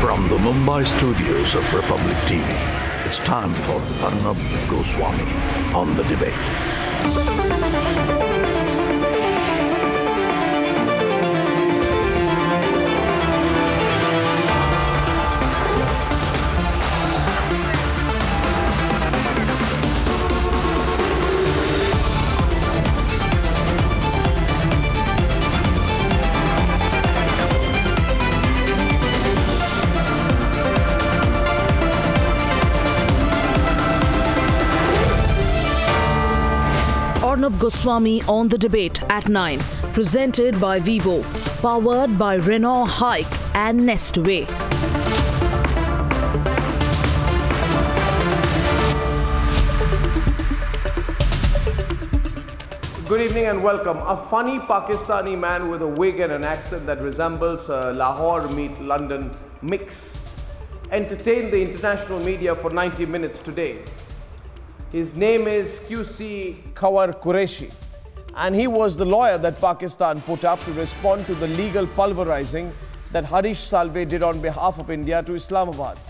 From the Mumbai studios of Republic TV, it's time for Arnab Debate on the debate. Arnab Goswami on the debate at 9, presented by Vivo, powered by Renault Hike and Nestway. Good evening and welcome. A funny Pakistani man with a wig and an accent that resembles a Lahore meet London mix entertained the international media for 90 minutes today. His name is QC Khawar Qureshi, and he was the lawyer that Pakistan put up to respond to the legal pulverizing that Harish Salve did on behalf of India to Islamabad.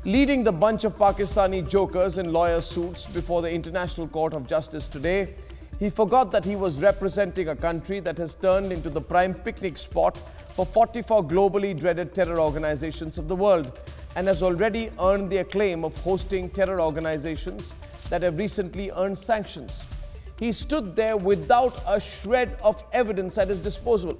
Leading the bunch of Pakistani jokers in lawyer suits before the International Court of Justice today, he forgot that he was representing a country that has turned into the prime picnic spot for 44 globally dreaded terror organizations of the world and has already earned the acclaim of hosting terror organizations that have recently earned sanctions. He stood there without a shred of evidence at his disposal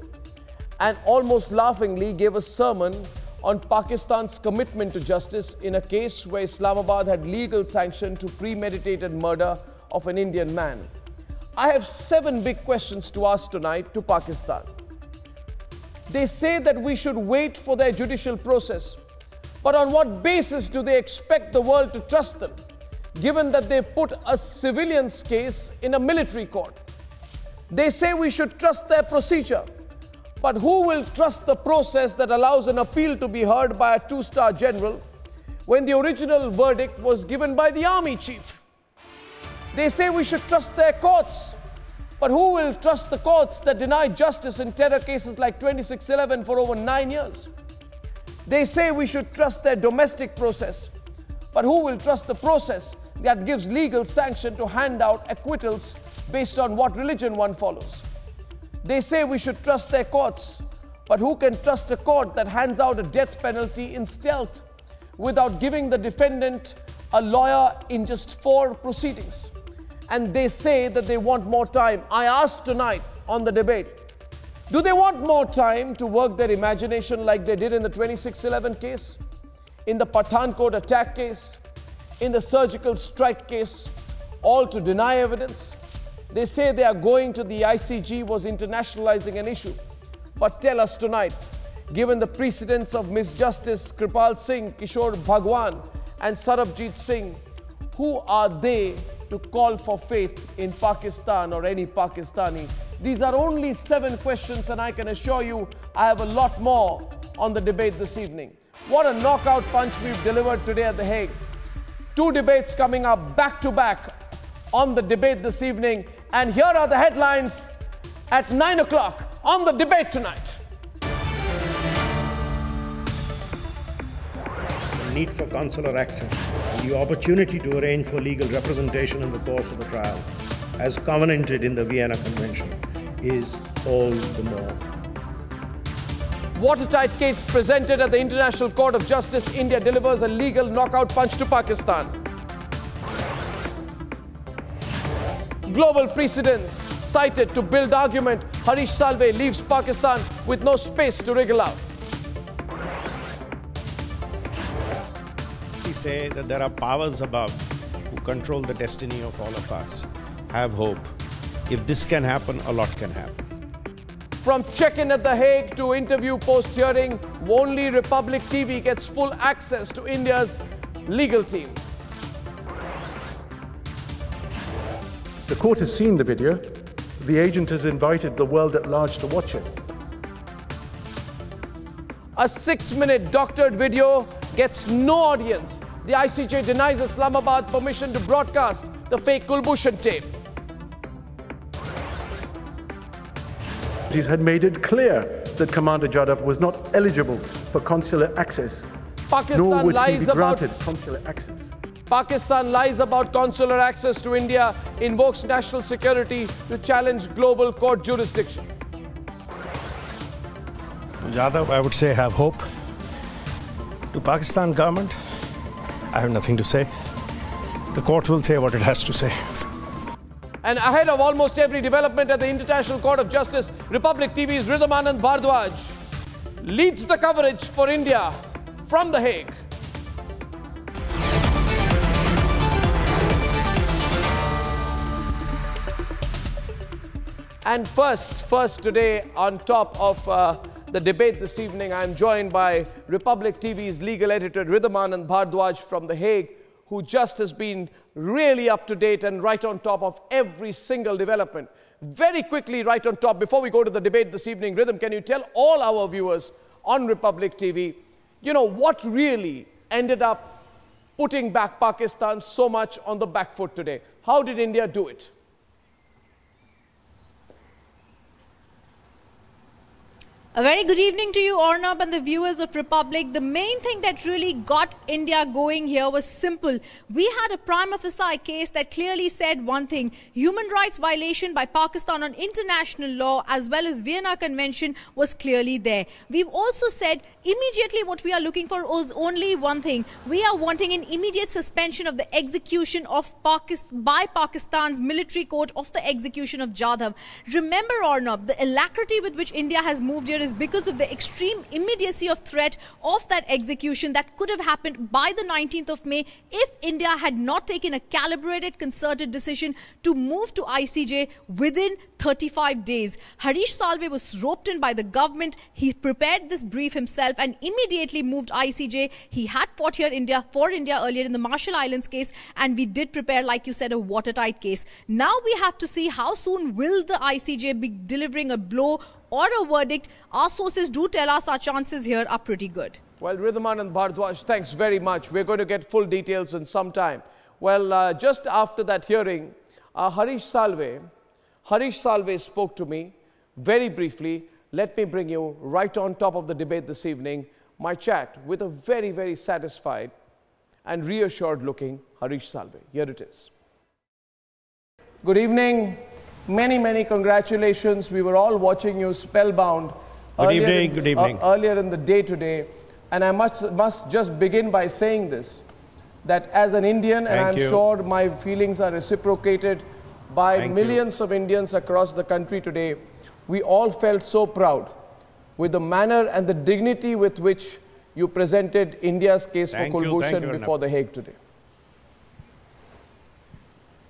and almost laughingly gave a sermon on Pakistan's commitment to justice in a case where Islamabad had legal sanction to premeditated murder of an Indian man. I have 7 big questions to ask tonight to Pakistan. They say that we should wait for their judicial process, but on what basis do they expect the world to trust them, given that they put a civilian's case in a military court? They say we should trust their procedure, but who will trust the process that allows an appeal to be heard by a 2-star general when the original verdict was given by the army chief? They say we should trust their courts, but who will trust the courts that denied justice in terror cases like 2611 for over 9 years? They say we should trust their domestic process, but who will trust the process that gives legal sanction to hand out acquittals based on what religion one follows? They say we should trust their courts, but who can trust a court that hands out a death penalty in stealth without giving the defendant a lawyer in just 4 proceedings? And they say that they want more time. I asked tonight on the debate, do they want more time to work their imagination like they did in the 2611 case, in the Pathankot attack case, in the surgical strike case, all to deny evidence? They say they are going to the ICJ was internationalizing an issue. But tell us tonight, given the precedents of Miss Justice Kripal Singh, Kishore Bhagwan and Sarabjit Singh, who are they to call for faith in Pakistan or any Pakistani? These are only 7 questions, and I can assure you I have a lot more on the debate this evening. What a knockout punch we've delivered today at The Hague. 2 debates coming up back to back on the debate this evening. And here are the headlines at 9 o'clock on the debate tonight. The need for consular access and the opportunity to arrange for legal representation in the course of the trial, as covenanted in the Vienna Convention, is all the more. Watertight case presented at the International Court of Justice. India delivers a legal knockout punch to Pakistan. Global precedents cited to build argument. Harish Salve leaves Pakistan with no space to wriggle out. We say that there are powers above who control the destiny of all of us. Have hope. If this can happen, a lot can happen. From check-in at The Hague to interview post-hearing, only Republic TV gets full access to India's legal team. The court has seen the video. The agent has invited the world at large to watch it. A 6-minute doctored video gets no audience. The ICJ denies Islamabad permission to broadcast the fake Kulbhushan tape. He had made it clear that Commander Jadhav was not eligible for consular access nor would he lies be about granted consular access. Pakistan lies about consular access to India, invokes national security to challenge global court jurisdiction. Yadav, I would say have hope. To Pakistan government, I have nothing to say. The court will say what it has to say. And ahead of almost every development at the International Court of Justice, Republic TV's Rhythm Anand Bhardwaj leads the coverage for India from The Hague. And first today, on top of the debate this evening, I am joined by Republic TV's legal editor, Rhythm Anand Bhardwaj from The Hague, who just has been really up to date and right on top of every single development. Very quickly, right on top, before we go to the debate this evening, Rhythm, can you tell all our viewers on Republic TV, you know, what really ended up putting back Pakistan so much on the back foot today? How did India do it? A very good evening to you, Arnab, and the viewers of Republic. The main thing that really got India going here was simple. We had a prima facie case that clearly said one thing: human rights violation by Pakistan on international law as well as Vienna Convention was clearly there. We've also said immediately what we are looking for was only one thing. We are wanting an immediate suspension of the execution of by Pakistan's military court of the execution of Jadhav. Remember, Arnab, the alacrity with which India has moved here is because of the extreme immediacy of threat of that execution that could have happened by the 19th of May if India had not taken a calibrated, concerted decision to move to ICJ within 35 days. Harish Salve was roped in by the government. He prepared this brief himself and immediately moved ICJ. He had fought here for India earlier in the Marshall Islands case, and we did prepare, like you said, a watertight case. Now we have to see how soon will the ICJ be delivering a blow or a verdict. Our sources do tell us our chances here are pretty good. Well, Rhythm Anand Bhardwaj, thanks very much. We're going to get full details in some time. Well, just after that hearing, Harish Salve spoke to me very briefly. Let me bring you right on top of the debate this evening, my chat with a very, very satisfied and reassured looking Harish Salve. Here it is. Good evening. Many congratulations. We were all watching you spellbound good evening. Earlier in the day today. And I must just begin by saying this, that as an Indian, and I'm sure my feelings are reciprocated by millions of Indians across the country today, we all felt so proud with the manner and the dignity with which you presented India's case for Kulbhushan before The Hague today.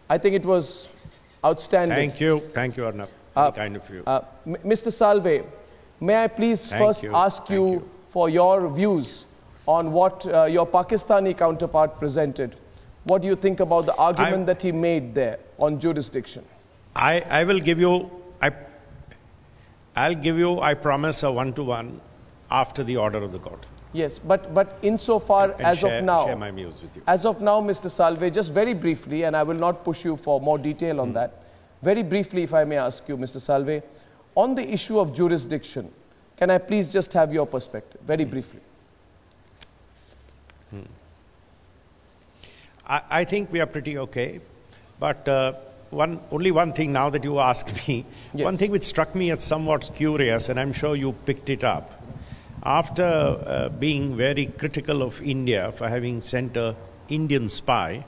I think it was outstanding. Thank you, Arnab. Very kind of you. Mr. Salve, may I please first ask you for your views on what your Pakistani counterpart presented. What do you think about the argument that he made there on jurisdiction? I'll give you, I promise, a one-to-one after the order of the court. Yes, but insofar as of now, share my views with you. As of now, Mr. Salve, just very briefly, and I will not push you for more detail on that. Very briefly, if I may ask you, Mr. Salve, on the issue of jurisdiction, can I please just have your perspective, very briefly? I think we are pretty okay, but only one thing now that you ask me, one thing which struck me as somewhat curious, and I'm sure you picked it up. After being very critical of India for having sent an Indian spy,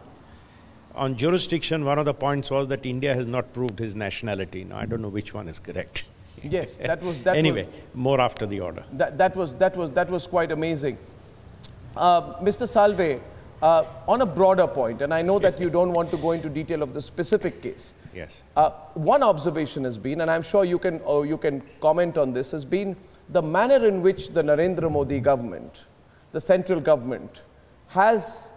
on jurisdiction, one of the points was that India has not proved his nationality. Now, I don't know which one is correct. Yes, that was... more after the order. That was quite amazing. Mr. Salve, on a broader point, and I know that you don't want to go into detail of the specific case. Yes. One observation has been, and I'm sure you can comment on this, has been the manner in which the Narendra Modi government, the central government, has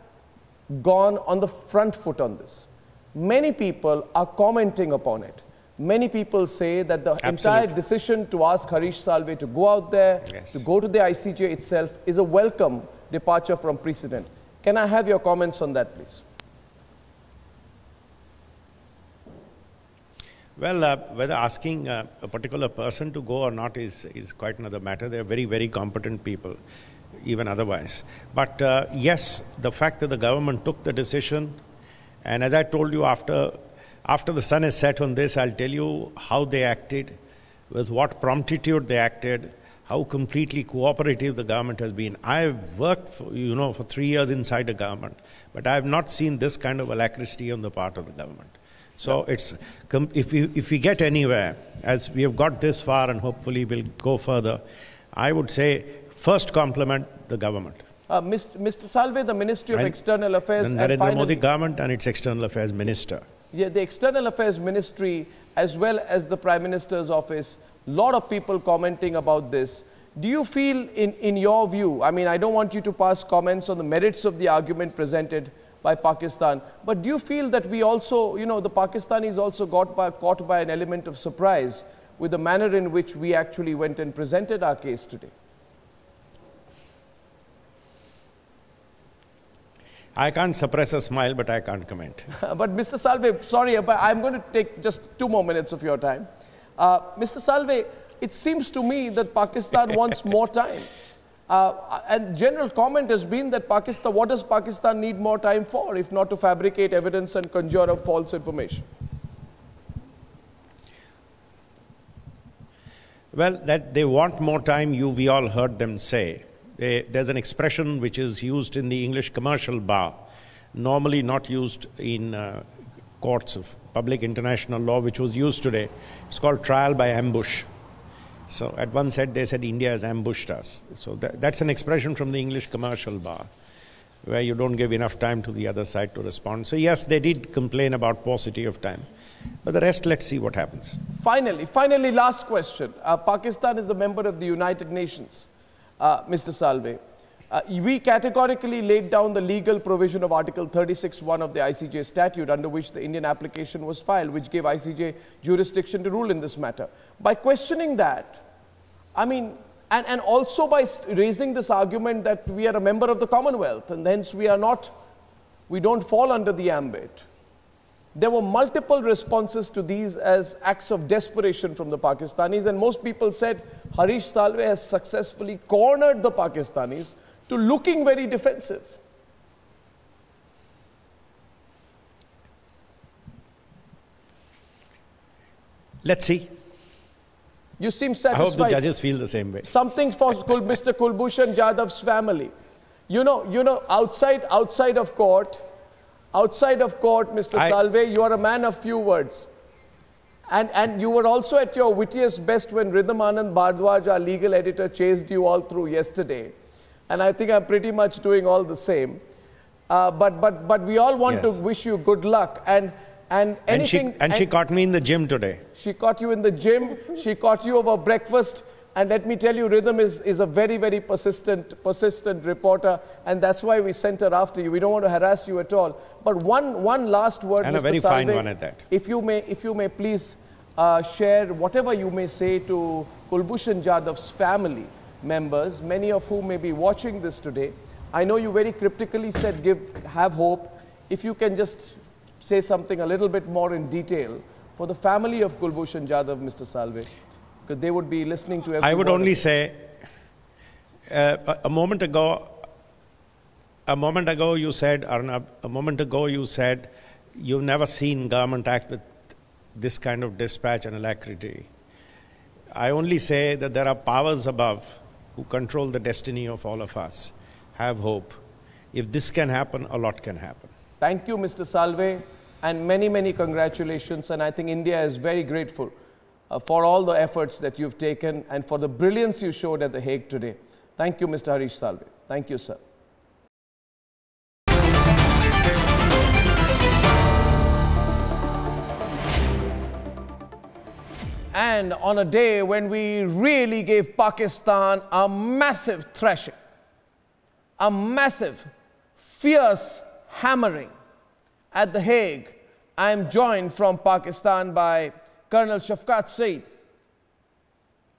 gone on the front foot on this. Many people are commenting upon it. Many people say that the entire decision to ask Harish Salve to go out there, to go to the ICJ itself, is a welcome departure from precedent. Can I have your comments on that, please? Well, whether asking a particular person to go or not is quite another matter. They are very, very competent people. even otherwise. But yes, the fact that the government took the decision, and as I told you, after the sun is set on this, I'll tell you how they acted, with what promptitude they acted, how completely cooperative the government has been. I've worked, for 3 years inside the government, but I have not seen this kind of alacrity on the part of the government. So if we get anywhere, as we have got this far and hopefully we'll go further, I would say first compliment the government. Mr. Salve, the Ministry of External Affairs and Narendra Modi government and its External Affairs Minister. Yeah, the External Affairs Ministry as well as the Prime Minister's office, a lot of people commenting about this. Do you feel, in your view, I mean, I don't want you to pass comments on the merits of the argument presented by Pakistan, but do you feel that we also, the Pakistanis also caught by an element of surprise with the manner in which we actually went and presented our case today? I can't suppress a smile, but I can't comment. But Mr. Salve, sorry, but I'm going to take just 2 more minutes of your time. Mr. Salve, it seems to me that Pakistan wants more time. And general comment has been that what does Pakistan need more time for, if not to fabricate evidence and conjure up false information? Well, that they want more time, we all heard them say. There's an expression which is used in the English commercial bar, normally not used in courts of public international law, which was used today. It's called trial by ambush. So at one side they said India has ambushed us. So that's an expression from the English commercial bar, where you don't give enough time to the other side to respond. So yes, they did complain about paucity of time. But the rest, let's see what happens. Finally, last question. Pakistan is a member of the United Nations. Mr. Salve, we categorically laid down the legal provision of Article 36(1) of the ICJ statute, under which the Indian application was filed, which gave ICJ jurisdiction to rule in this matter. By questioning that, I mean, and also by raising this argument that we are a member of the Commonwealth and hence we don't fall under the ambit, there were multiple responses to these as acts of desperation from the Pakistanis, and most people said Harish Salve has successfully cornered the Pakistanis to looking very defensive. Let's see. You seem satisfied. I hope the judges feel the same way. Something for Mr. Kulbhushan Jadhav's family. Outside of court, Mr. Salve, you are a man of few words. And you were also at your wittiest best when Ridham Anand Bhardwaj, our legal editor, chased you all through yesterday. And I think I'm pretty much doing all the same. But we all want to wish you good luck. And anything. And she caught me in the gym today. She caught you in the gym. She caught you over breakfast. And let me tell you, Ridham is a very, very persistent reporter, and that's why we sent her after you. We don't want to harass you at all. But one last word, and Mr. a very Salve, fine one at that. If you may please share whatever you may say to Kulbhushan Jadhav's family members, many of whom may be watching this today. I know you very cryptically said have hope. If you can just say something a little bit more in detail for the family of Kulbhushan Jadhav, Mr. Salve. Because they would be listening to every I would only say, a moment ago you said, Arnab, you've never seen government act with this kind of dispatch and alacrity. I only say that there are powers above who control the destiny of all of us. Have hope. If this can happen, a lot can happen. Thank you, Mr. Salve, and many, many congratulations. And I think India is very grateful for all the efforts that you've taken and for the brilliance you showed at The Hague today. Thank you, Mr. Harish Salve. Thank you, sir. And on a day when we really gave Pakistan a massive thrashing, a massive, fierce hammering at The Hague, I am joined from Pakistan by Colonel Shafqat Saeed,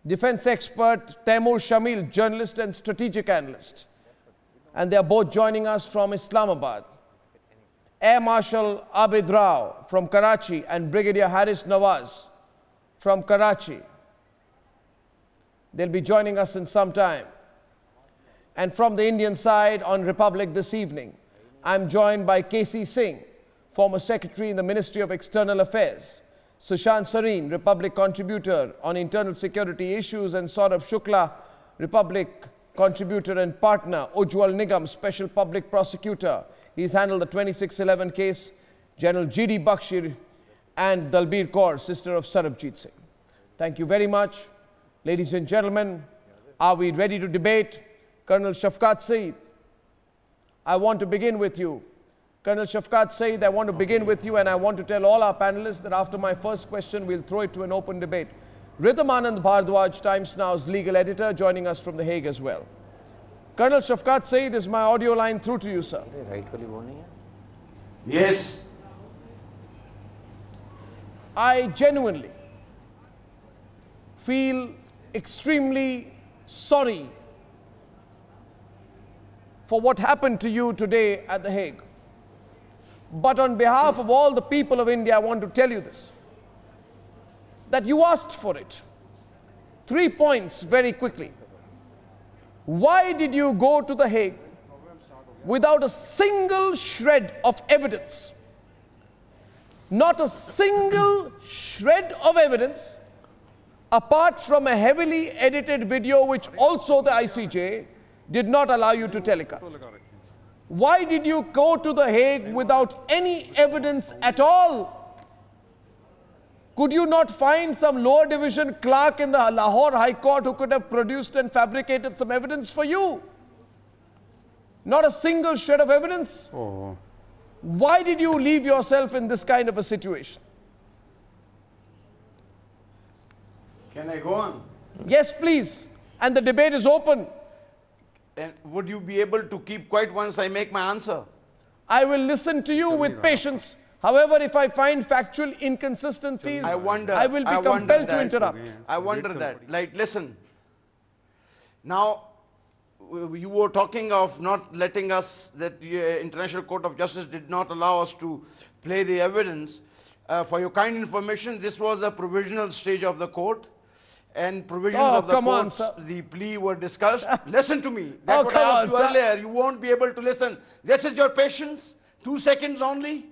defense expert Taimur Shamil, journalist and strategic analyst. And they are both joining us from Islamabad. Air Marshal Abid Rao from Karachi and Brigadier Haris Nawaz from Karachi. They'll be joining us in some time. And from the Indian side on Republic this evening, I'm joined by K.C. Singh, former Secretary in the Ministry of External Affairs, Sushant Sareen, Republic contributor on internal security issues, and Saurabh Shukla, Republic contributor and partner, Ujjwal Nigam, Special Public Prosecutor. He's handled the 2611 case, General G.D. Bakshi, and Dalbir Kaur, sister of Sarabjit Singh. Thank you very much. Ladies and gentlemen, are we ready to debate? Colonel Shafqat Saeed, I want to begin with you. Colonel Shafqat Saeed, I want to begin with you, and I want to tell all our panelists that after my first question, we'll throw it to an open debate. Rhythm Anand Bhardwaj, Times Now's legal editor, joining us from The Hague as well. Colonel Shafqat Saeed, is my audio line through to you, sir? Yes. I genuinely feel extremely sorry for what happened to you today at The Hague. But on behalf of all the people of India, I want to tell you this, that you asked for it. 3 points very quickly. Why did you go to The Hague without a single shred of evidence? Not a single shred of evidence, apart from a heavily edited video which also the ICJ did not allow you to telecast. Why did you go to The Hague without any evidence at all? Could you not find some lower division clerk in the Lahore High Court who could have produced and fabricated some evidence for you? Not a single shred of evidence? Oh. Why did you leave yourself in this kind of a situation? Can I go on? Yes, please. And the debate is open. And would you be able to keep quiet once I make my answer? I will listen to you with patience. However, if I find factual inconsistencies, I will be compelled to interrupt. I wonder that. Like, listen. Now, you were talking of not letting us, that the International Court of Justice did not allow us to play the evidence. For your kind information, this was a provisional stage of the court. And provisions of the court, the plea were discussed. Listen to me. That's what I asked you earlier. You won't be able to listen. This is your patience. 2 seconds only.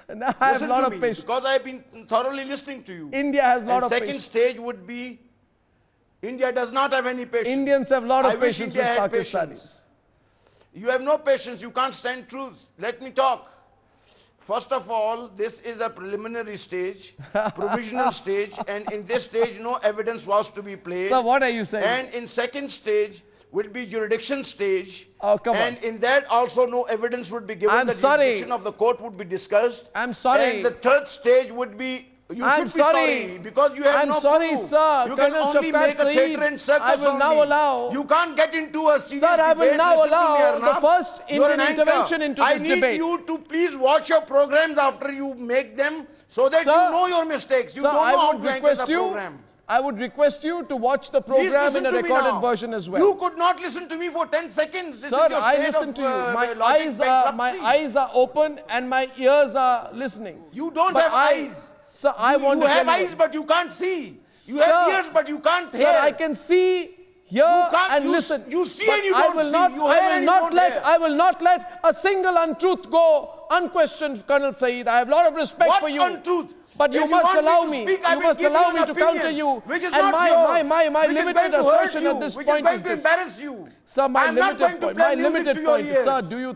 No, I have a lot of patience. Because I've been thoroughly listening to you. India has a lot of patience. Second stage would be, India does not have any patience. Indians have a lot of patience with Pakistanis. You have no patience. You can't stand truth. Let me talk. First of all, this is a preliminary stage, provisional stage, and in this stage, no evidence was to be played. So what are you saying? And in second stage would be jurisdiction stage. Oh, come on. And in that also no evidence would be given. The jurisdiction of the court would be discussed. I'm sorry. And the third stage would be, you should be sorry because you have no proof. I'm sorry, sir. You can only make a theatre and circus. I will now allow. You can't get into a serious debate. Sir, I will now allow the first Indian intervention into this debate. I need you to please watch your programs after you make them so that you know your mistakes. You don't know how to anchor the program. I would request you to watch the program in a recorded version as well. You could not listen to me for 10 seconds. This Sir, is your I listen to you. My eyes are open and my ears are listening. You don't have eyes. Sir, you have eyes, but you can't see. You have ears, but you can't hear. Sir, I can see, hear, and listen. You see and you don't see. I will not let a single untruth go unquestioned, Colonel Saeed. I have a lot of respect for you. What untruth? But you must allow me. You must allow me to counter you. Which is and not my limited assertion at this point is this. Embarrass you. Sir, my limited point. My limited point. Sir, do you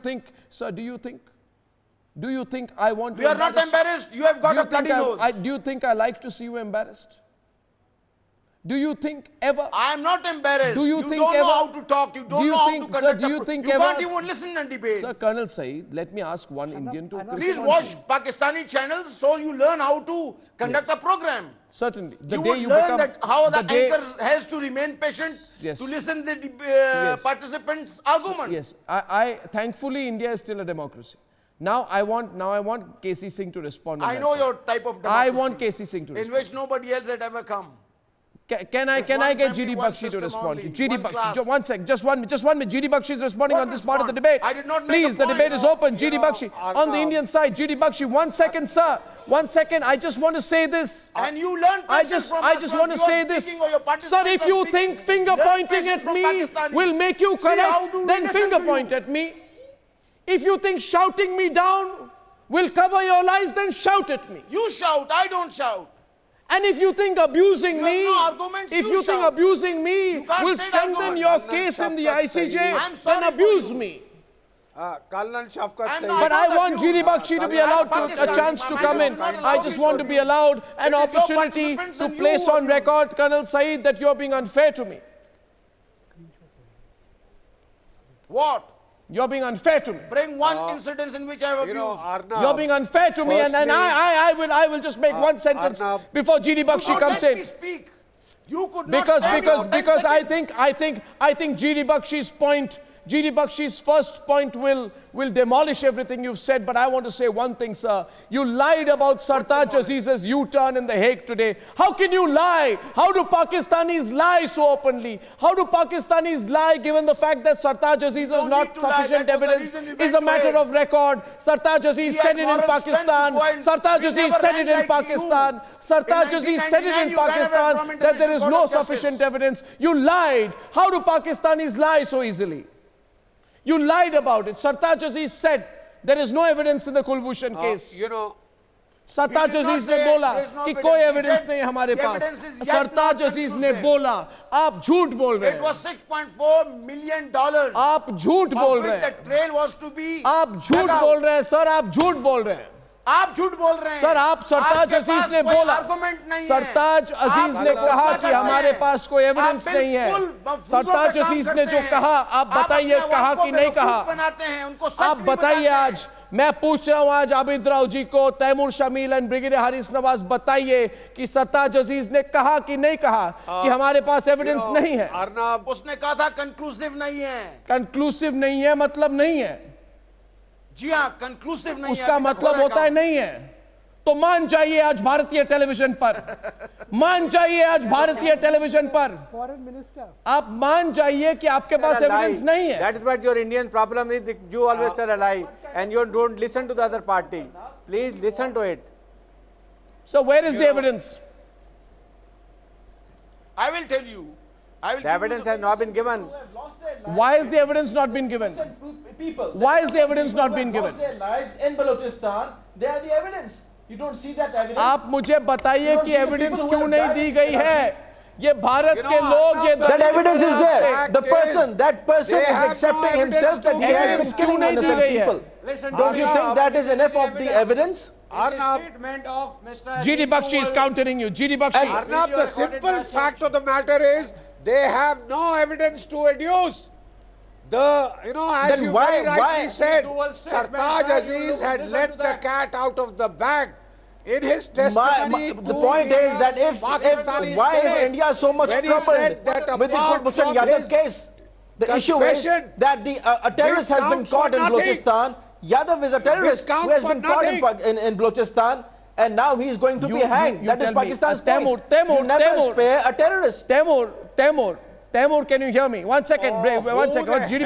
think I want to? We are not embarrassed. You have got a bloody nose. Do you think I like to see you embarrassed? Do you think ever? I am not embarrassed. Do you think don't ever? know how to talk. You don't know how to conduct. Do you think you ever? can't even listen and debate. Sir, Colonel Saeed, let me ask one Indian to. Please watch Pakistani channels so you learn how to conduct a program. Certainly. You will learn that how the anchor has to remain patient to listen to the participants' argument. Yes. Thankfully, India is still a democracy. Now I want K.C. Singh to respond. I know your type of democracy. I want K.C. Singh to respond. In which nobody else had ever come. Can I get GD Bakshi to respond? GD Bakshi, one sec, just one minute. GD Bakshi is responding on this part of the debate. I did not make Please, a the point. debate is open. GD Bakshi, on the Indian side, GD Bakshi, 1 second, sir. 1 second, I just want to say this. And you learn I just want to say this. Sir, if you think finger pointing at me will make you correct, then finger point at me. If you think shouting me down will cover your lies, then shout at me. You shout, I don't shout. And if you think abusing me, if you think abusing me will strengthen your case in the ICJ, then abuse me. But I want GD Bakshi to be allowed a chance to come in. I just want to be allowed an opportunity to place on record, Colonel Saeed, that you're being unfair to me. What? You're being unfair to me. Bring one incident in which I have abused. You're being unfair to me, and I will just make one sentence before GD Bakshi comes in. Speak. You could because not I think GD Bakshi's first point will demolish everything you've said. But I want to say one thing, sir. You lied about Sartaj Aziz's U-turn in The Hague today. How can you lie? How do Pakistanis lie so openly? How do Pakistanis lie given the fact that Sartaj Aziz is not sufficient evidence? Is a matter of record. Sartaj Aziz said it in Pakistan. Sartaj Aziz said it in Pakistan. Sartaj Aziz said it in Pakistan that there is no sufficient evidence. You lied. How do Pakistanis lie so easily? You lied about it. Sartaj Aziz said there is no evidence in the Kulbhushan case. You know, Sartaj Aziz ने बोला कि कोई evidence नहीं हमारे पास. Sartaj Aziz ने बोला, आप झूठ बोल रहे हैं. It was $6.4 million. आप झूठ बोल रहे हैं. The trail was to be. आप झूठ बोल रहे हैं, सर. आप झूठ बोल रहे हैं. आप झूठ बोल रहे हैं. सर, आप सरताज अजीज ने बोला. सरताज अजीज ने कहा कि हमारे पास कोई एविडेंस नहीं है. सरताज अजीज ने जो कहा, आप बताइए कहा कि नहीं कहा. आप बताइए आज. मैं पूछ रहा हूं आज आबिद राव जी को, तैमूर शमील एंड ब्रिगेडियर हारिस नवाज, बताइए कि सरताज अजीज ने कहा कि नहीं कहा कि हमारे पास एविडेंस नहीं है. अर्नब, उसने कहा था कंक्लूसिव नहीं है. कंक्लूसिव नहीं है मतलब नहीं है. जी हाँ, कंक्लूसिव नहीं. उसका मतलब होता है नहीं है. तो मान जाइए आज भारतीय टेलीविजन पर. मान जाइए आज भारतीय टेलीविजन पर. फॉरेन मिनिस्टर, आप मान जाइए कि आपके पास एविडेंस नहीं है. That is what your Indian problem is. You always tell a lie and you don't listen to the other party. Please listen to it. So where is the evidence? I will tell you. The evidence has not been given. Why is the evidence not been given? Why is the evidence not been given? In Balochistan, they are the evidence. You don't see that evidence. आप मुझे बताइए कि evidence क्यों नहीं दी गई है. ये भारत के लोग ये that evidence is there. That person is accepting himself that he has been killing innocent people. Don't you think that is enough of the evidence? Statement of Mr. GD Bakshi is countering you. GD Bakshi. Arnab, the simple fact of the matter is they have no evidence to adduce. As then you why rightly said, Sartaj Aziz had let the cat out of the bag. In his testimony, the point is that if why is India so much troubled with the Kulbhushan Yadav case? The issue is that a terrorist has been caught in Balochistan. Yadav is a terrorist who has been caught in Balochistan, and now he is going to be hanged. That is Pakistan's point. You never spare a terrorist. Temur, can you hear me? 1 second, one second. GD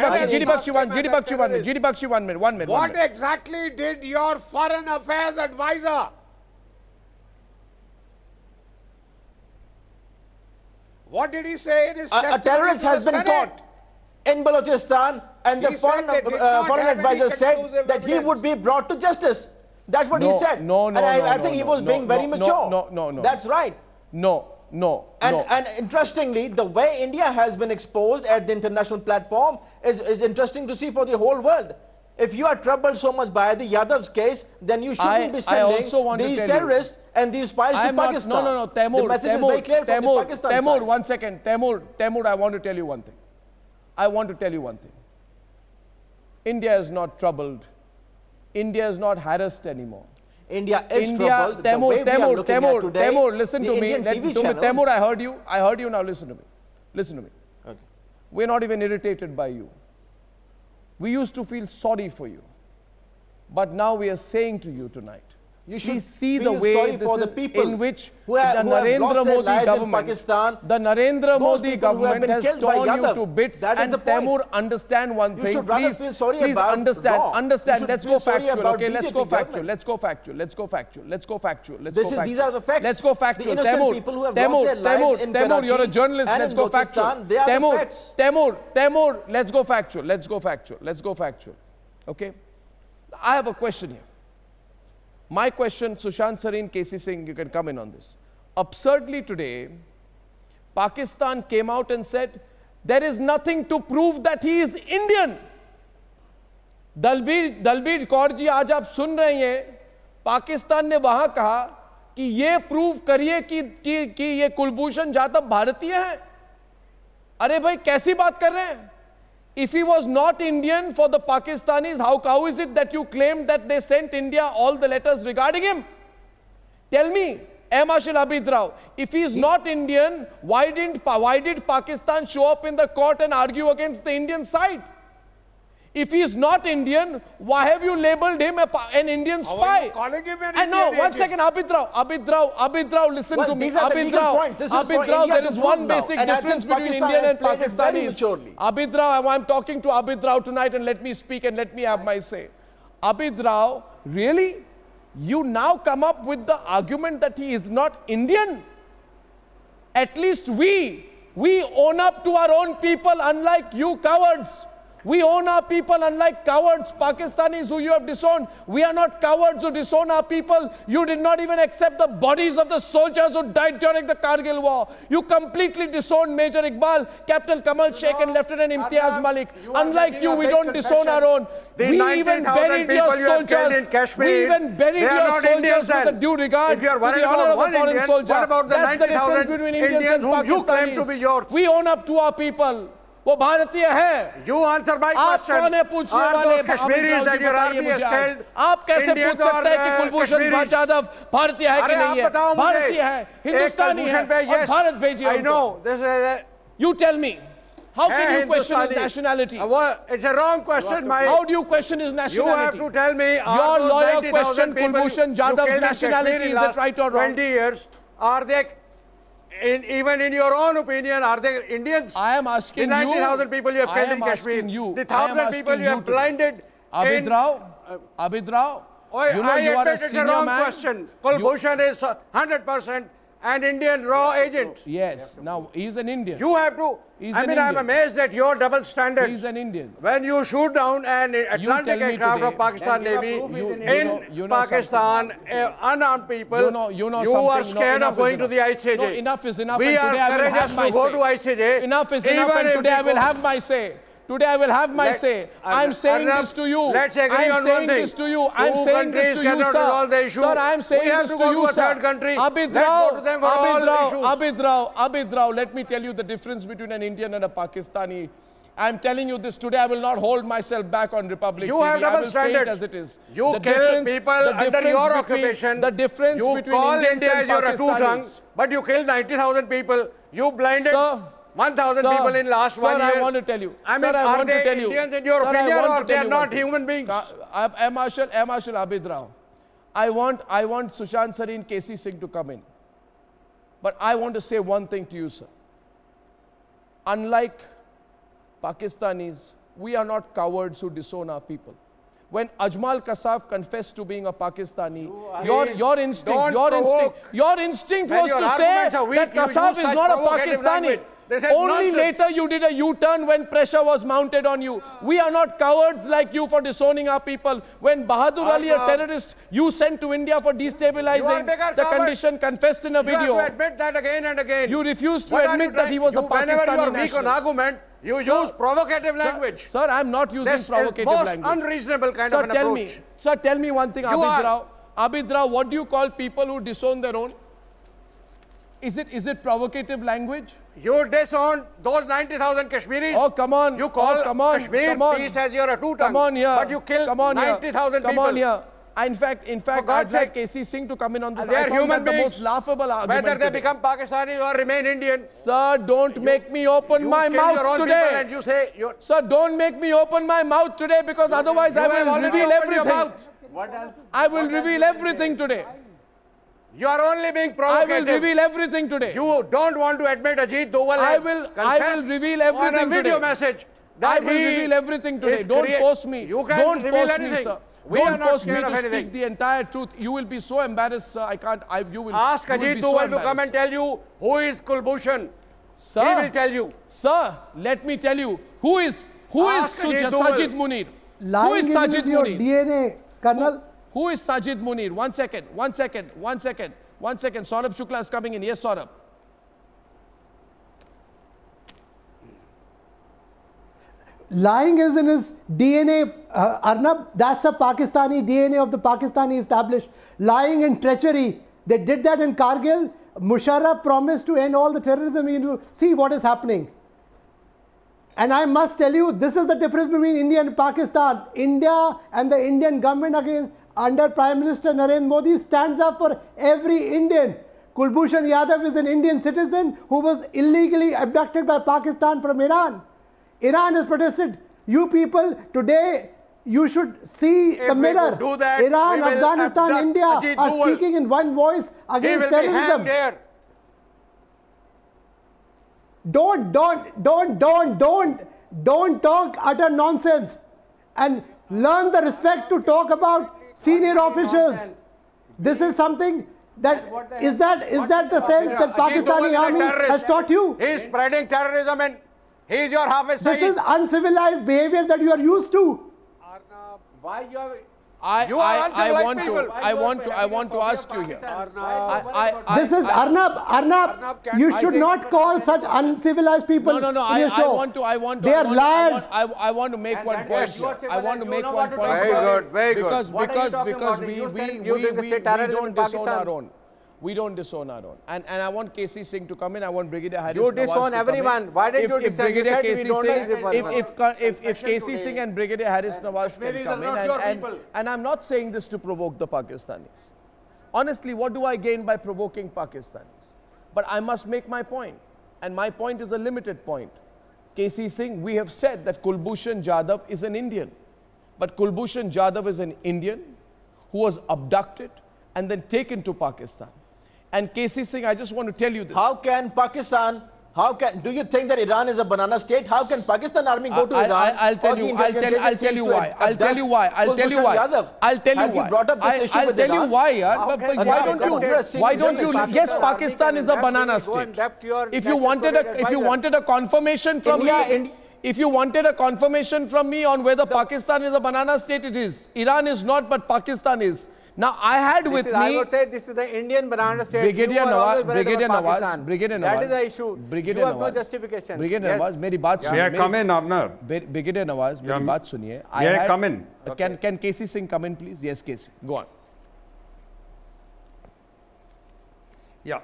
Bakshi, 1 minute. What exactly did your foreign affairs advisor? What did he say in his testimony? A terrorist has been caught in Balochistan, and the foreign advisor said that he would be brought to justice. That's what he said. I think he was being very mature. No. That's right. No. And interestingly, the way India has been exposed at the international platform is interesting to see for the whole world. If you are troubled so much by the Yadav's case, then you shouldn't be sending these terrorists and these spies to Pakistan. No, Temur. The message is very clear from the Pakistan side. Temur, 1 second. Temur, I want to tell you one thing. India is not troubled. India is not harassed anymore. India is troubled. Temur, listen to me. Temur, I heard you. Now listen to me. Okay. We're not even irritated by you. We used to feel sorry for you. But now we are saying to you tonight You should see feel the way sorry this for the is people in which who have Narendra lost their Modi lives in government, Pakistan. the Narendra Those Modi people who have government been has killed by torn you Yadav. to bits. That is And the point. Taimur, understand one You thing. should rather Please, feel sorry please about understand. law. Understand. You should Let's feel go sorry factual. about Okay, let's BJP go factual. government. Let's go factual. Let's go factual. Let's go factual. Let's This go is, factual. these are the facts. Let's go factual. The innocent Taimur, people who have Taimur, lost their lives in Taimur, you're a Karachi journalist. and Let's in go factual. Balochistan. They are the Taimur, facts. Taimur, let's go factual. Let's go factual. Let's go factual. Okay? I have a question here. My question, Sushant Sareen, KC Singh, you can come in on this. Absurdly today, Pakistan came out and said, there is nothing to prove that he is Indian. Dalbir Kaur ji, आज आप सुन रहे हैं, पाकिस्तान ने वहां कहा कि ये prove करिए कि ये कुलभूषण जाधव भारतीय है. अरे भाई कैसी बात कर रहे हैं? If he was not Indian for the Pakistanis, how is it that you claimed that they sent India all the letters regarding him? Tell me, Marshal Abid Rao, if he is not Indian, why did Pakistan show up in the court and argue against the Indian side? If he is not Indian, why have you labelled him an Indian spy? Calling him an and Indian no, one second, Abid Rao, listen to me. Abid Rao, there is one basic difference between Indian and Pakistanis. Abid Rao, I'm talking to Abid Rao tonight, and let me speak and let me have my say. Abid Rao, really? You now come up with the argument that he is not Indian? At least we own up to our own people, unlike you cowards. We own our people, unlike cowards, Pakistanis who you have disowned. We are not cowards who disown our people. You did not even accept the bodies of the soldiers who died during the Kargil war. You completely disowned Major Iqbal, Captain Kamal Sheikh and Lieutenant Imtiaz Malik. Unlike you, we don't disown our own. We even buried your soldiers. We even buried your soldiers with the due regard to the honor of a foreign soldier. That's the difference between Indians and Pakistanis. We own up to our people. वो भारतीय है. You answer my question. आप कौन है पूछने वाले? Kashmiris that your army has killed. आप कैसे पूछ सकते हैं कि कुलभूषण जाधव भारतीय है कि नहीं है? भारतीय है, हिंदुस्तानी है और भारत भेजिए. I know this is. You tell me. How can you question his nationality? It's a wrong question. How do you question his nationality? You have to tell me. Your lawyer questioned Kulbhushan Jadhav's nationality. Is it right or wrong? 20 years. Are they? Even in your own opinion, are they Indians? I am asking you. The 90,000 people you have killed in Kashmir. The 1,000 people you have blinded. Abid Rao, you know you are a senior wrong man. Question. Kulbhushan is 100% an Indian raw agent. Yes. Now he's an Indian. You have to. I'm amazed at your double standards. He's an Indian. When you shoot down an Atlantic aircraft of Pakistan Navy in Pakistan, unarmed people, you are scared of going to the ICJ. No, enough is enough. We are courageous to go to ICJ. Enough is enough, and today I will have my say. Today I will have my say. I'm saying this to you. Let's agree on one thing. I'm saying this to you, sir. Sir, I'm saying this to you, sir. Abid Rao, let me tell you the difference between an Indian and a Pakistani. I'm telling you this today. I will not hold myself back on Republic TV. Have double standards. As it is. You kill people under your occupation. The difference between call Indians India as your two-tongue, but you killed 90,000 people. You blinded 1,000 people in last 1 year. Sir, I want to tell you. I mean, are they Indians in your opinion, or they are not human beings? Marshal Abid Rao, I want Sushant Sareen, KC Singh to come in. But I want to say one thing to you, sir. Unlike Pakistanis, we are not cowards who disown our people. When Ajmal Kasaf confessed to being a Pakistani, your instinct was to say that Kasaf is not a Pakistani. Only later you did a U-turn when pressure was mounted on you. We are not cowards like you for disowning our people. When Bahadur Ali, a terrorist, you sent to India for destabilizing the condition, confessed in a video. You have to admit that again and again. You refused to admit that he was a Pakistani Whenever you are national. weak on argument, you use provocative language. Sir, I'm not using provocative language. This is most unreasonable kind of an approach. Sir, tell me one thing, Abid Rao, what do you call people who disown their own? Is it provocative language? You disowned those 90,000 Kashmiris. Oh, come on. You call Kashmir peace as you're a two-tongue. Come on here. But you killed 90,000 people. Come on here. In fact, I'd like KC Singh to come in on this. They are human beings. The most laughable argument whether they become Pakistani or remain Indian. Sir, don't make me open my mouth today. And you say Sir, don't make me open my mouth today, because otherwise I will reveal everything. What else? I will reveal everything today. You are only being provocative. I will reveal everything today. You don't want to admit Ajit Doval I has will reveal everything on a video today. message. I will reveal everything today. Don't force me. You can Don't reveal force me, anything. sir. We Don't are not force me scared of to anything. speak the entire truth. You will be so embarrassed, sir. I can't. You will. Ask you will Ajit be so Doval to come and embarrassed. tell you who is Kulbhushan. Sir, He will tell you. Sir, let me tell you who is Ask Ajit Doval. Sajid Munir. Who Lying is Sajid is your Munir? DNA, Colonel. Who is Sajid Munir? One second. Saurabh Shukla is coming in. Yes, Saurabh. Lying is in his DNA, Arnab. That's a Pakistani DNA of the Pakistani established. Lying and treachery. They did that in Kargil. Musharraf promised to end all the terrorism. You see what is happening. And I must tell you, this is the difference between India and Pakistan. India and the Indian government under Prime Minister Narendra Modi stands up for every Indian. Kulbhushan Yadav is an Indian citizen who was illegally abducted by Pakistan from Iran. Iran has protested. You people today, you should see the mirror. Iran, Afghanistan, India are speaking in one voice against terrorism. Don't talk utter nonsense and learn the respect to talk about senior officials. This is something that is that the sense that Pakistani army has taught you? He is spreading terrorism and he is your Hafiz This Saeed. is uncivilized behavior that you are used to. Arnab, why you are... I want to ask you here. This is Arnab. You should not call such uncivilized people. No. In your show. They are liars. I want to make one point here. I want to make one point here. Very good. Because we don't disown our own. We don't disown our own. And I want KC Singh to come in. I want Brigadier Harish You disown everyone. Why did you disown? If KC Singh and Brigadier Harish Nawaz can come in, and I'm not saying this to provoke the Pakistanis. Honestly, what do I gain by provoking Pakistanis? But I must make my point. And my point is a limited point. KC Singh, we have said that Kulbhushan Jadhav is an Indian. But Kulbhushan Jadhav is an Indian who was abducted and then taken to Pakistan. And KC Singh, I just want to tell you this. Do you think that Iran is a banana state? How can Pakistan army go to Iran? I'll tell you why. I'll tell you why. Why don't you? Yes, Pakistan is a banana state. If you wanted a confirmation from me, if you wanted a confirmation from me on whether Pakistan is a banana state, it is. Iran is not, but Pakistan is. Now, I had with me... I would say this is the Indian banana state. Brigadier Nawaz. That is the issue. You have no justification. Brigadier Nawaz, मेरी बात सुनिए. May I come in, Arnab? Brigadier Nawaz, मेरी बात सुनिए. May I come in? Can KC Singh come in, please? Yes, KC. Go on. Yeah.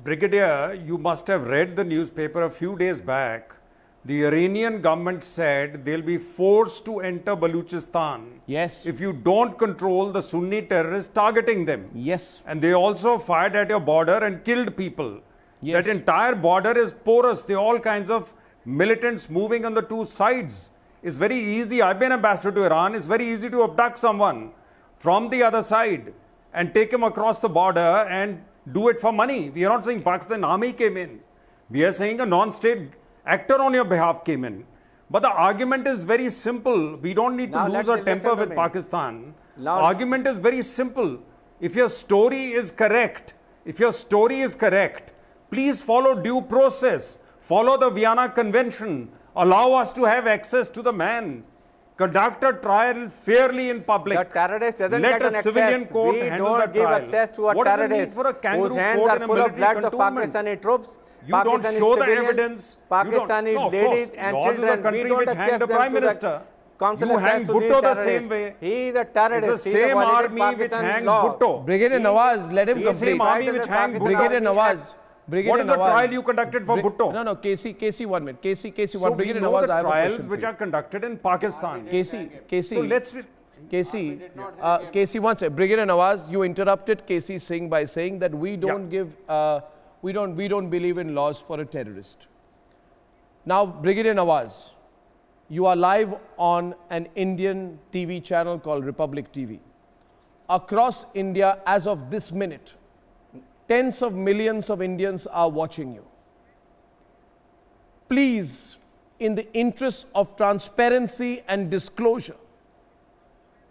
Brigadier, you must have read the newspaper a few days back. The Iranian government said they'll be forced to enter Baluchistan. Yes. If you don't control the Sunni terrorists targeting them. Yes. And they also fired at your border and killed people. Yes. That entire border is porous. There are all kinds of militants moving on the two sides. It's very easy. I've been ambassador to Iran. It's very easy to abduct someone from the other side and take him across the border and do it for money. We are not saying Pakistan army came in. We are saying a non-state actor on your behalf came in. But the argument is very simple. We don't need to lose our temper with Pakistan. Argument is very simple. If your story is correct, please follow due process. Follow the Vienna Convention. Allow us to have access to the man. Conduct a trial fairly in public. The terrorist doesn't Let get an a civilian access. court We handle don't the give trial. access to a What is the need terrorist for a kangaroo whose hands court are in a full of military blood of cantonment? Pakistani troops, You don't Pakistani show the civilians, evidence. Pakistani No, of ladies course. and Laws is children. a country We don't which hanged accept the them Prime to the Minister. council You access hang to Bhutto these the terrorists. same way. He is a terrorist. It's the same army which hanged Bhutto. Brigadier Nawaz, let him It's the same complete. army which hanged Bhutto. Brigadier Nawaz. What is the trial you conducted for Bhutto? No, KC, 1 minute. KC, 1. So Brigadier we know Nawaz, the I have a trials question which for you. are conducted in Pakistan. KC. So let's... KC, one second. Brigadier Nawaz, you interrupted KC Singh by saying that we don't give, we don't believe in laws for a terrorist. Now, Brigadier Nawaz, You are live on an Indian TV channel called Republic TV. Across India, as of this minute, tens of millions of Indians are watching you. Please, in the interest of transparency and disclosure,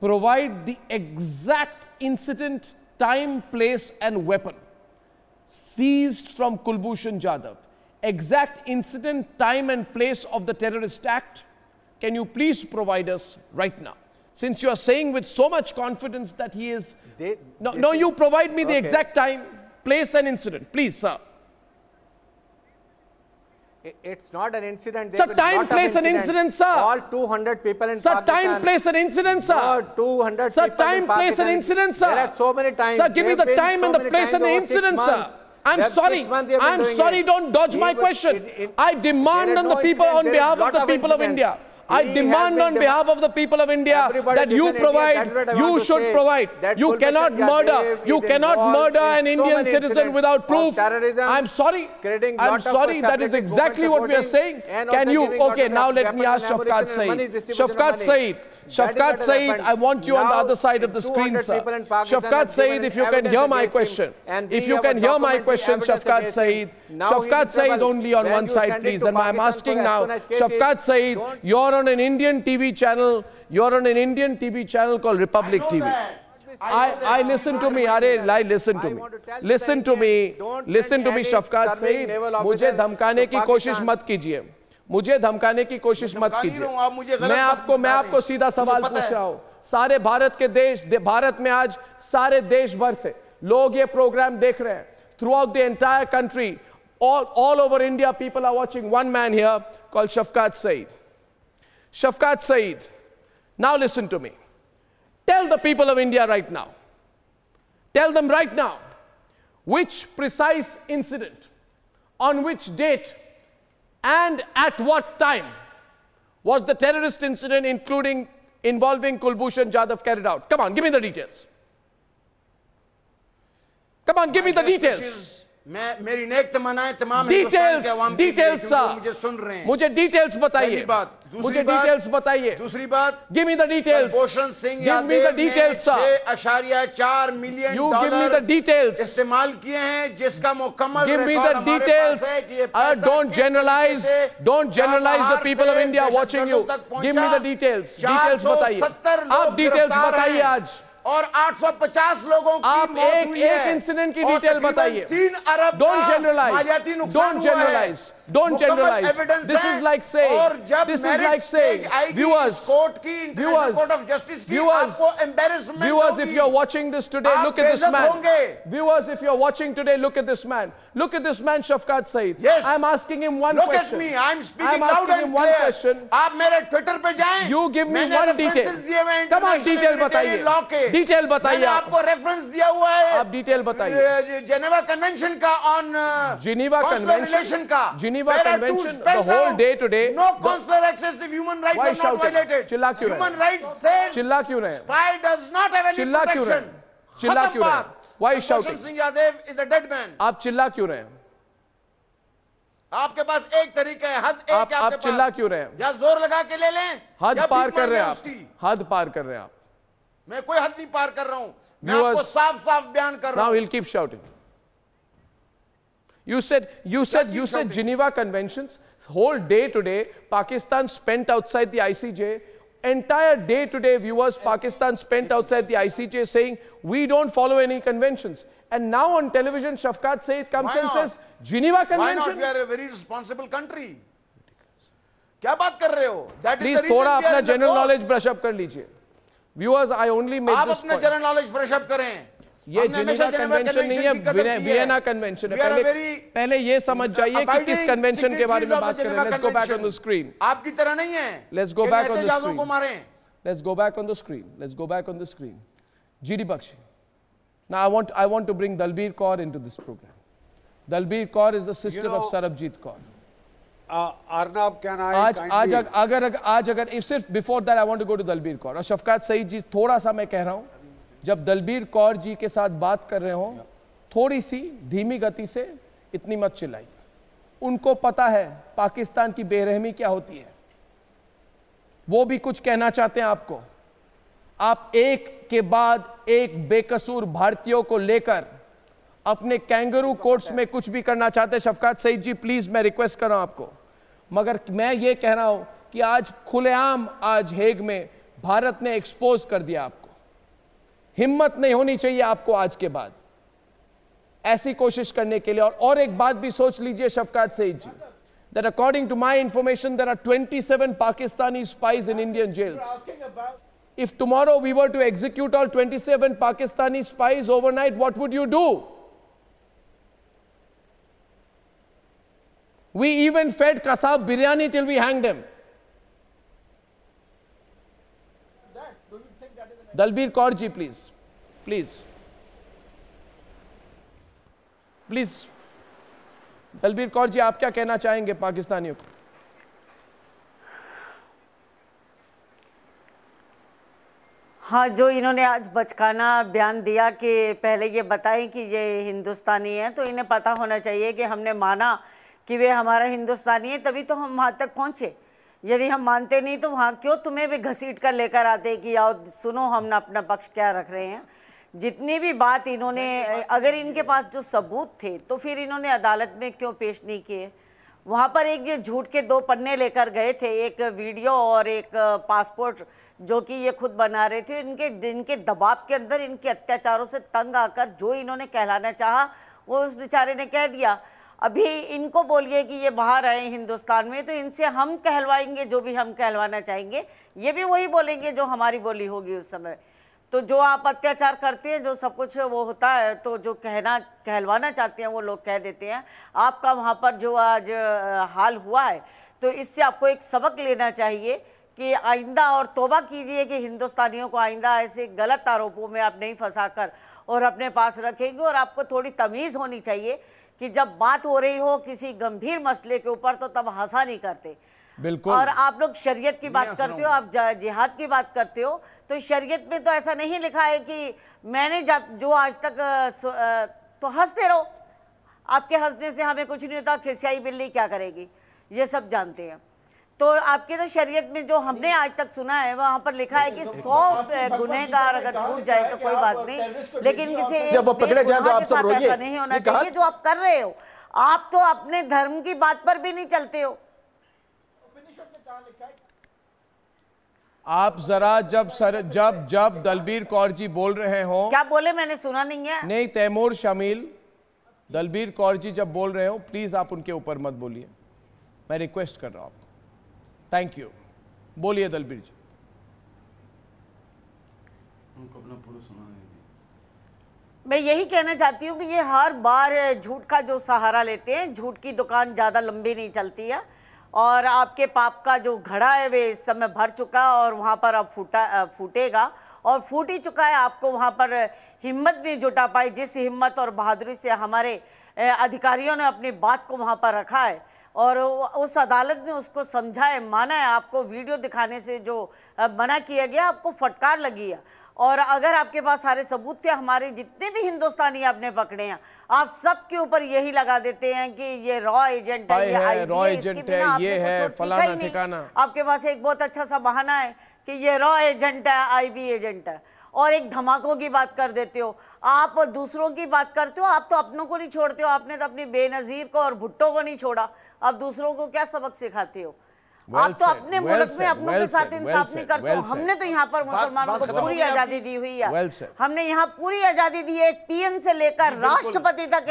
provide the exact incident, time, place, and weapon seized from Kulbhushan Jadhav. Exact incident, time, and place of the terrorist act. Can you please provide us right now? Since you are saying with so much confidence that he is... No, you provide me the exact time, place, and incident. Please, sir. It's not an incident. Sir, time, place, and incident, sir. All 200 people in Pakistan. Sir, time, place, and incident, sir. No, 200 sir, people time, place, and incident, sir. There are so many times. Sir, give me the time and the place and the incident, sir. I'm sorry. I'm sorry, don't dodge my question. I demand on the people, on behalf of the people of India. I demand on behalf of the people of India that you provide, you should provide. You cannot murder. You cannot murder an Indian citizen without proof. I'm sorry. I'm sorry. That is exactly what we are saying. Can you? Okay, now let me ask Shafqat Saeed. Shafqat Saeed. Shafqat Saeed, I want you on the other side of the screen, sir. Shafqat Saeed, if you can hear my question. If you can hear my question, Shafqat Saeed. Shafqat Saeed only on one side, please. And I'm asking now, Shafqat Saeed, you're on an Indian TV channel. You're on an Indian TV channel called Republic TV. I listen to me, listen to me. Listen to me. Listen to me, Shafqat Saeed. मुझे धमकाने की कोशिश मत कीजिए. मुझे धमकाने की कोशिश मत कीजिए. मैं आपको सीधा सवाल पूछ रहा हूं. सारे भारत में आज सारे देश भर से लोग ये प्रोग्राम देख रहे हैं. Throughout the entire country, all over India, people are watching. One man here called Shafqat Saeed. Shafqat Saeed, now listen to me. Tell the people of India right now. Tell them right now which precise incident, on which date, and at what time was the terrorist incident involving Kulbhushan Jadhav carried out? Come on, give me the details. Come on, give me the details. Details, sir. मुझे details बताइए. मुझे details बताइए. दूसरी बात, give me the details. Kulbhushan Singh give me the details, sir. 6.4 million you give me the details. इस्तेमाल किए हैं, जिसका मुकम्मल give me the details. Don't generalize the people of India watching you. Give me the details. Details बताइए. आप details बताइए आज. और 850 लोगों की आप एक इंसिडेंट की डिटेल बताइए. 3 अरब don't generalize. Don't generalize. This is like saying, viewers, if you're watching this today, look at this man. Viewers, if you're watching today, look at this man. Look at this man, Shafqat Saeed. Yes. I'm asking him one question. Look at me. I'm speaking loud and clear. आप मेरे Twitter पे जाएं. You give me one detail. Come on, detail बताइए. Detail बताइए. मैंने आपको reference दिया हुआ है. आप detail बताइए. Geneva Convention का on Geneva Convention का. Geneva Convention, the whole day today. No consular access if human rights are not violated. चिल्ला क्यों रहे? Human rights says चिल्ला क्यों रहे? spy does not have any protection. चिल्ला क्यों रहे? Why shouting? Kulbhushan Singh Yadav is a dead man. आप चिल्ला क्यों रहे? आपके पास एक तरीका है, हद एक आपके पास. आप चिल्ला क्यों रहे? या जोर लगा के ले लें. हद पार कर रहे हैं आप. हद पार कर रहे हैं आप. मैं कोई हद नहीं पार कर रहा हूं. मैं आपको साफ-साफ बयान कर रहा हूं. Now he'll keep shouting. You said Geneva Conventions. Whole day today, Pakistan spent outside the ICJ. Entire day today, viewers, Pakistan spent outside the ICJ saying, we don't follow any conventions. And now on television, Shafqat Saeed comes and says, Geneva Convention? Why not? We are a very responsible country. क्या बात कर रहे हो? Please, थोड़ा अपना general knowledge brush up कर लीजिए. Viewers, I only made this point. आप अपना general knowledge brush up करें. ये जिनेवा कन्वेंशन नहीं है, वियना कन्वेंशन है. पहले ये समझ जाइए कि किस कन्वेंशन के बारे में बात कर रहे हैं. Let's go back on the screen. आपकी तरह नहीं है. Let's go back on the screen. Let's go back on the screen. Let's go back on the screen. GD Bakshi. Now I want to bring Dalbir Kaur into this program. Dalbir Kaur is the sister of Sarabjit Kaur. Arnab, can I आज अगर if सिर्फ before that I want to go to Dalbir Kaur. और शफकात सईद जी, थोड़ा सा मैं कह रहा हूँ, जब दलबीर कौर जी के साथ बात कर रहे हो, थोड़ी सी धीमी गति से, इतनी मत चिल्लाइए. उनको पता है पाकिस्तान की बेरहमी क्या होती है. वो भी कुछ कहना चाहते हैं आपको। आप एक के बाद एक बेकसूर भारतीयों को लेकर अपने कैंगरू कोर्ट्स में कुछ भी करना चाहते हैं। शफकात सईद जी प्लीज, मैं रिक्वेस्ट कर रहा हूं आपको, मगर मैं ये कह रहा हूं कि आज खुलेआम आज हेग में भारत ने एक्सपोज कर दिया आपको। हिम्मत नहीं होनी चाहिए आपको आज के बाद ऐसी कोशिश करने के लिए। और एक बात भी सोच लीजिए शफकात सईद जी, that according to my information there are 27 Pakistani spies in Indian jails. If tomorrow we were to execute all 27 Pakistani spies overnight, what would you do? We even fed kasab biryani till we hanged him. Dalbir Kaur ji, please. Please. Please. Dalbir Kaur ji, आप क्या कहना चाहेंगे पाकिस्तानियों को? हाँ, जो इन्होंने आज बचकाना बयान दिया कि पहले ये बताएं कि ये हिंदुस्तानी है, तो इन्हें पता होना चाहिए कि हमने माना कि वे हमारा हिंदुस्तानी है तभी तो हम वहाँ तक पहुँचे। यदि हम मानते नहीं तो वहाँ क्यों तुम्हें भी घसीट कर लेकर आते कि आओ सुनो हम अपना पक्ष क्या रख रहे हैं। जितनी भी बात इन्होंने, अगर इनके पास जो सबूत थे तो फिर इन्होंने अदालत में क्यों पेश नहीं किए। वहाँ पर एक जो झूठ के 2 पन्ने लेकर गए थे, एक वीडियो और एक पासपोर्ट जो कि ये खुद बना रहे थे, इनके दबाव के अंदर, इनके अत्याचारों से तंग आकर जो इन्होंने कहलाना चाहा वो उस बेचारे ने कह दिया। अभी इनको बोलिए कि ये बाहर आए हिंदुस्तान में तो इनसे हम कहलवाएंगे जो भी हम कहलवाना चाहेंगे, ये भी वही बोलेंगे जो हमारी बोली होगी उस समय। तो जो आप अत्याचार करते हैं, जो सब कुछ वो होता है, तो जो कहलवाना चाहते हैं वो लोग कह देते हैं। आपका वहाँ पर जो आज हाल हुआ है, तो इससे आपको एक सबक लेना चाहिए कि आइंदा, और तौबा कीजिए कि हिंदुस्तानियों को आइंदा ऐसे गलत आरोपों में आप नहीं फंसाकर और अपने पास रखेंगे। और आपको थोड़ी तमीज़ होनी चाहिए कि जब बात हो रही हो किसी गंभीर मसले के ऊपर तो तब हंसा नहीं करते। बिल्कुल। और आप लोग शरीयत की बात करते हो, आप जिहाद की बात करते हो, तो शरीयत में तो ऐसा नहीं लिखा है कि मैंने जब जो आज तक तो हंसते रहो, आपके हंसने से हमें कुछ नहीं होता, खिसियाई बिल्ली क्या करेगी, ये सब जानते हैं। तो आपके तो शरीयत में जो हमने आज तक सुना है वहाँ पर लिखा है कि 100 गुनहगार अगर छूट जाए तो कोई बात नहीं, लेकिन किसी एक बेगुनाह के साथ ऐसा नहीं होना चाहिए जो आप कर रहे हो। आप तो अपने धर्म की बात पर भी नहीं चलते हो। आप जरा जब दलबीर कौर जी बोल रहे हो, क्या बोले मैंने सुना नहीं है। नहीं, तैमूर शमील, दलबीर कौर जी जब बोल रहे हो प्लीज आप उनके ऊपर मत बोलिए, मैं रिक्वेस्ट कर रहा हूं आपको। Thank you. बोलिए दलबीर जी। मैं यही कहना चाहती हूँ कि ये हर बार झूठ का जो सहारा लेते हैं, झूठ की दुकान ज़्यादा लंबी नहीं चलती है, और आपके पाप का जो घड़ा है वे इस समय भर चुका है और वहाँ पर अब फूटेगा, और फूट ही चुका है। आपको वहाँ पर हिम्मत नहीं जुटा पाई, जिस हिम्मत और बहादुरी से हमारे अधिकारियों ने अपनी बात को वहाँ पर रखा है और उस अदालत ने उसको समझा है, माना है। आपको वीडियो दिखाने से जो मना किया गया, आपको फटकार लगी है। और अगर आपके पास सारे सबूत थे, हमारे जितने भी हिंदुस्तानी आपने पकड़े हैं, आप सब के ऊपर यही लगा देते हैं कि ये रॉ एजेंट है, ये रॉ एजेंट है, ये है फलाना ठिकाना। आपके पास एक बहुत अच्छा सा बहाना है कि ये रॉ एजेंट है, आईबी एजेंट है, और एक धमाकों की बात कर देते हो। आप दूसरों की बात करते हो, आप तो अपनों को नहीं छोड़ते हो। आपने तो अपनी बेनजीर को और भुट्टो को नहीं छोड़ा, आप दूसरों को क्या सबक सिखाते हो। आप तो अपने मुल्क में अपनों के साथ इंसाफ नहीं करते हो। हमने तो यहाँ पर मुसलमानों को पूरी आजादी दी हुई है। हमने यहाँ पूरी आजादी दी है, पीएम से लेकर राष्ट्रपति तक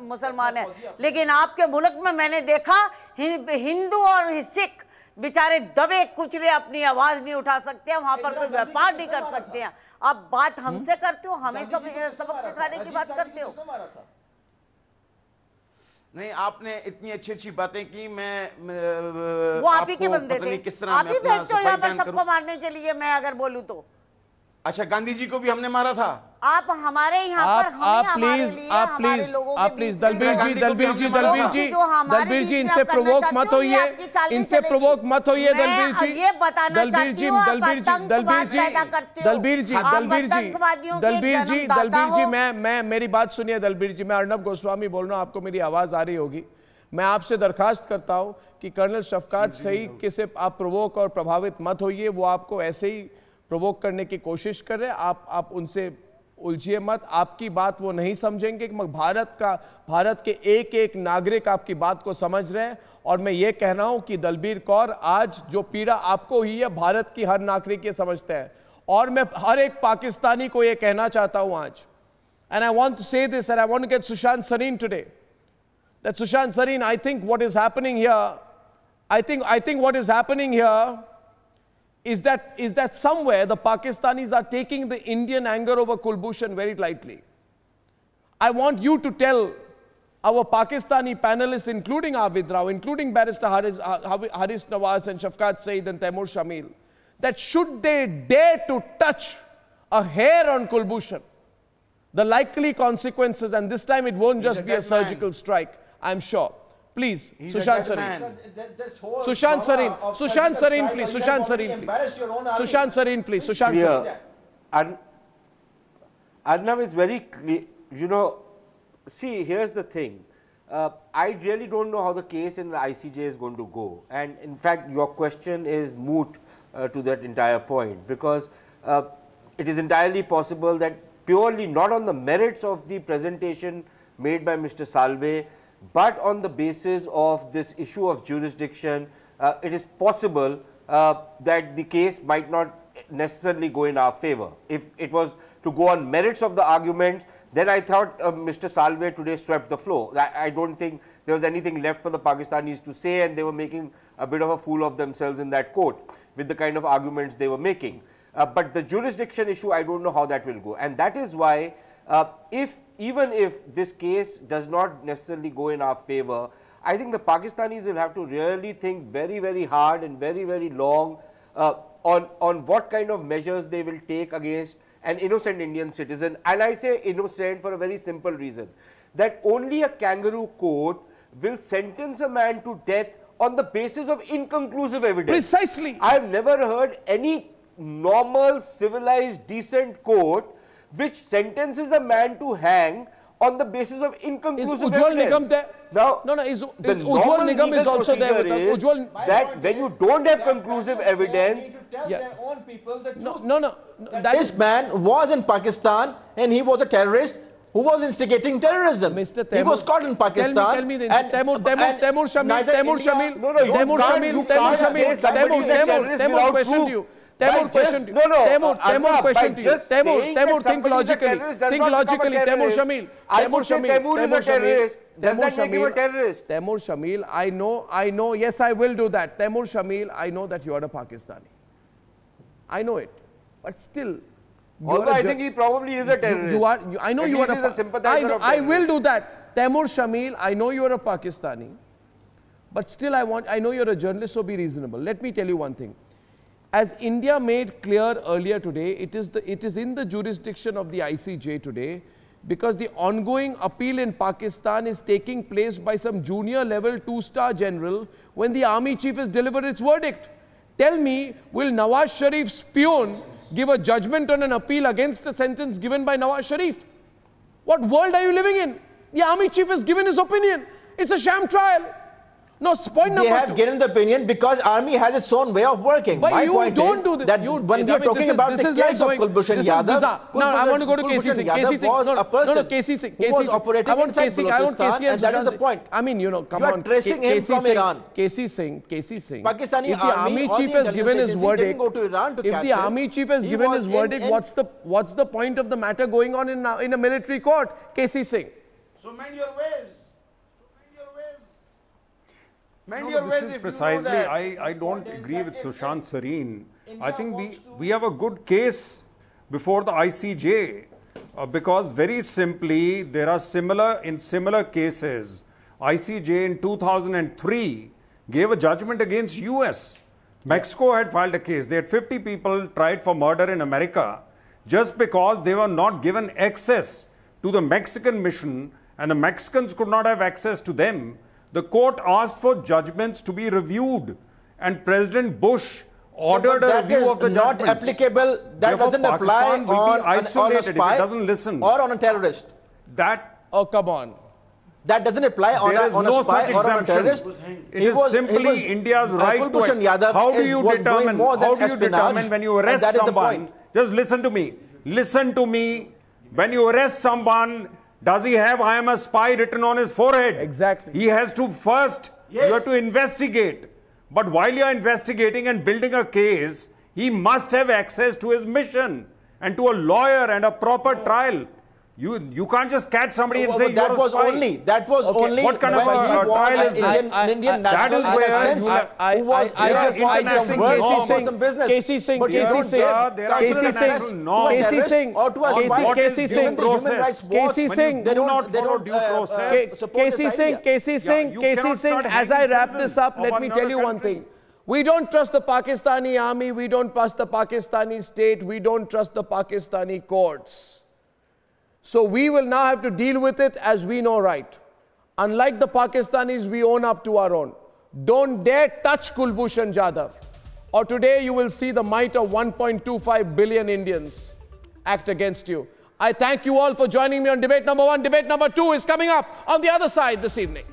मुसलमान है। लेकिन आपके मुल्क में मैंने देखा हिंदू और सिख बेचारे दबे कुचले अपनी आवाज नहीं उठा सकते हैं, वहां पर कोई व्यापार नहीं कर सकते हैं। आप बात हमसे करते हो, हमें सबक सिखाने की बात करते हो। नहीं, आपने इतनी अच्छी अच्छी बातें की, मैं वो आप ही के बंदे थे, किस तरह आप ही भेजते हो यहाँ पर सबको मारने के लिए। मैं अगर बोलूं तो अच्छा, गांधी जी को भी हमने मारा था। आप हमारे यहाँ पर प्लीज दलबीर जी इनसे प्रोवोक मत होइए, इनसे प्रोवोक मत होइए दलबीर जी, मैं मेरी बात सुनिए दलबीर जी। मैं अर्नब गोस्वामी बोल रहा हूँ, आपको मेरी आवाज आ रही होगी। मैं आपसे दरखास्त करता हूं कि कर्नल शफकात सईद के से आप प्रवोक और प्रभावित मत होइए, वो आपको ऐसे ही प्रवोक करने की कोशिश कर रहे हैं, आप उनसे उलझिए मत, आपकी बात वो नहीं समझेंगे। भारत के एक एक नागरिक आपकी बात को समझ रहे हैं। और मैं ये कह रहा हूं कि दलबीर कौर, आज जो पीड़ा आपको हुई है भारत की हर नागरिक ये समझते हैं। और मैं हर एक पाकिस्तानी को ये कहना चाहता हूं आज, and I want to say this, and I want to get Sushant Sareen today, that Sushant Sareen, I think what is happening here, I think what is happening here is that somewhere the Pakistanis are taking the Indian anger over Kulbhushan very lightly. I want you to tell our Pakistani panelists, including Abid Rao, including Barrister Harish Nawaz and Shafkat Saeed and Taimur Shamil, that should they dare to touch a hair on Kulbhushan, the likely consequences, and this time it won't just be a surgical strike, I'm sure. Please, Sushant Sareen. Sushant Sareen. Sushant Sareen, please. Sushant Sareen, please. Sushant Sareen, please. Sushant Sareen. Arnab, it's very clear. You know, see, here's the thing. I really don't know how the case in the ICJ is going to go. And in fact, your question is moot to that entire point, because it is entirely possible that purely not on the merits of the presentation made by Mr. Salve, but on the basis of this issue of jurisdiction, it is possible that the case might not necessarily go in our favor. If it was to go on merits of the arguments, then I thought Mr. Salve today swept the floor. I don't think there was anything left for the Pakistanis to say, and they were making a bit of a fool of themselves in that court with the kind of arguments they were making. But the jurisdiction issue, I don't know how that will go. And that is why even if this case does not necessarily go in our favor, I think the Pakistanis will have to really think very, very hard and very, very long on what kind of measures they will take against an innocent Indian citizen. And I say innocent for a very simple reason, that only a kangaroo court will sentence a man to death on the basis of inconclusive evidence. Precisely. I have never heard any normal, civilized, decent court which sentences a man to hang on the basis of inconclusive evidence. Now, is Ujjwal Nigam is also there with us. That when you don't have conclusive evidence, This man was in Pakistan and he was a terrorist who was instigating terrorism. He was caught in Pakistan. Tell me Taimur questioned you. Taimur questioned you. Taimur questioned you. Taimur, think logically. Think logically. Taimur Shamil. Taimur Shamil, I know, yes, I will do that. Taimur Shamil, I know that you are a Pakistani. I know it. But still, although I think he probably is a terrorist. I know you are a sympathizer. I will do that. Taimur Shamil, I know you are a Pakistani. But still, I know you're a journalist, so be reasonable. Let me tell you one thing. As India made clear earlier today, it is in the jurisdiction of the ICJ today, because the ongoing appeal in Pakistan is taking place by some junior level 2-star general when the army chief has delivered its verdict. Tell me, will Nawaz Sharif's peon give a judgment on an appeal against a sentence given by Nawaz Sharif? What world are you living in? The army chief has given his opinion. It's a sham trial. No, point number two. They have given the opinion because army has its own way of working. But My point don't is do this. that when we are talking about the case of Kulbhushan Yadav, no, I want to go to KC Singh. KC Singh was a person who was operating inside Balochistan, and that is the point. I mean, come on. You are tracing him from Iran. KC Singh. Pakistani if the army chief has given his verdict, if the army chief has given his verdict, what's the point of the matter going on in a military court? KC Singh. So mend your ways. This is precisely, I don't agree with Sushant Sareen. I think we have a good case before the ICJ because very simply there are similar cases. ICJ in 2003 gave a judgment against US. Mexico had filed a case. They had 50 people tried for murder in America just because they were not given access to the Mexican mission and the Mexicans could not have access to them. The court asked for judgments to be reviewed, and President Bush ordered a review of the judgments. Not applicable. That doesn't apply on a spy if it doesn't listen. Or on a terrorist. Oh, come on. that doesn't apply on There is no a spy such or on a exemption. terrorist. It is simply India's right to it. How do you determine when you arrest someone? Just listen to me. Listen to me. When you arrest someone, does he have "I am a spy" written on his forehead? Exactly. He has to first, you have to investigate. But while you are investigating and building a case, he must have access to his mission and to a lawyer and a proper trial. You can't just catch somebody and say that you're was a spy. only that was Okay. only What kind of a trial is this? Indian That is where Casey Singh, as I wrap this up, let me tell you one thing. We don't trust the Pakistani army, we don't trust the Pakistani state, we don't trust the Pakistani courts. So we will now have to deal with it as we know right. Unlike the Pakistanis, we own up to our own. Don't dare touch Kulbhushan Jadhav, or today you will see the might of 1.25 billion Indians act against you. I thank you all for joining me on debate number 1. Debate number 2 is coming up on the other side this evening.